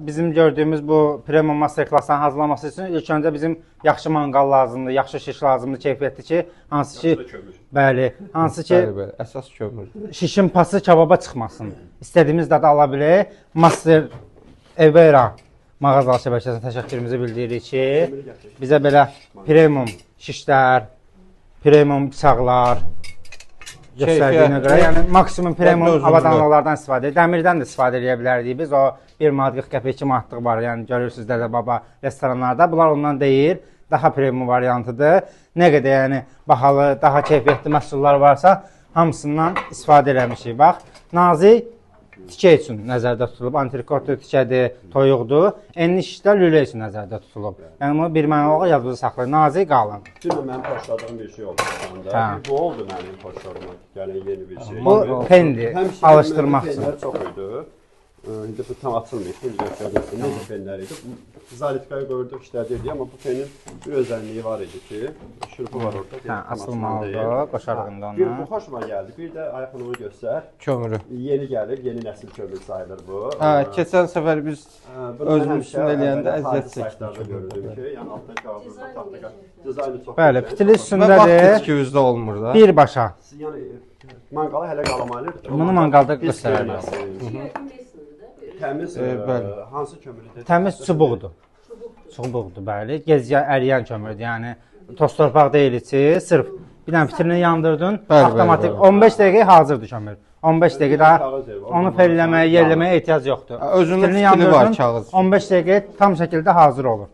bizim gördüyümüz bu premium master klassların hazırlanması üçün ilk öncə bizim yaxşı manqal lazımdır, yaxşı şiş lazımdır, keyfiyyətli ki, hansı ki, bəli, hansı ki, əsas kömür. şişin pası kababa çıxmasın. İstədiyimiz dadı ala bilir. Master Evera mağazalı şəbəkəsinə təşəkkürümüzü bildiririk ki, bizə belə premium şişlər, premium bıçaqlar göstərdiyinə görə, yəni maksimum premium avadanlıqlardan istifadə edir. Dəmirdən də istifadə edə bilərdik biz. O 1 manat 40 qəpik 2 manatlıq var. Yəni görürsüz Dədə Baba restoranlarda. Bunlar ondan deyil. Daha premium variantıdır. Nə qədər yəni bahalı, daha keyfiyyətli məhsullar varsa hamısından istifadə eləmişik. Bax, nazik tikə üçün nəzərdə tutulub. Antrikotdur, tikədir, toyuqdur. Enli şişlər lülə üçün nəzərdə tutulub. Yəni bunu bir mənalı olaraq yadınızda saxlayın. Nazik, qalın. Dünən mənim xoşladığım bir şey oldu. Bu oldu mənim xoşladığım. Yəni yeni bir şey. Bu pendir, alışdırmaq üçün. Penlər çox idi. İndi bu tam açılmayıb. Necə penlər idi? Zalitkaya qoyurduq, işlədirdik. Amma bu penin bir özəlliyi var idi ki, şurupu var orada. Asılmalıdır, qoşarığında onu. Bu xoşuma gəldi. Bir də ayaqını göstər. Kömürü. Yeni gəlir, yeni nəsil kömür sayılır bu. Keçən səfər biz özümüzün eləyəndə əziyyət çəkdik. Gördüm ki, yəni altdan kağıdında taxtaka dizaynı çox. Bəli, fitil Və üstündədir. vaxt itkivizdə olmur da. Birbaşa. Yəni manqala hələ qalamayır. Bunu manqalda göstərəcəm. Təmiz hansı kömürüdür? Təmiz çubuqdur. Çubuqdur, bəli. Gec əriyən kömürdür. Yəni toz torpaq deyil içi. Sırf bir dənə fitirini yandırdın, avtomatik 15 dəqiqə hazırdır kömür. 15 dəqiqə onu felləməyə, yerləməyə ehtiyac yoxdur. Özünün fitili var kağız. 15 dəqiqə tam şəkildə hazır olur.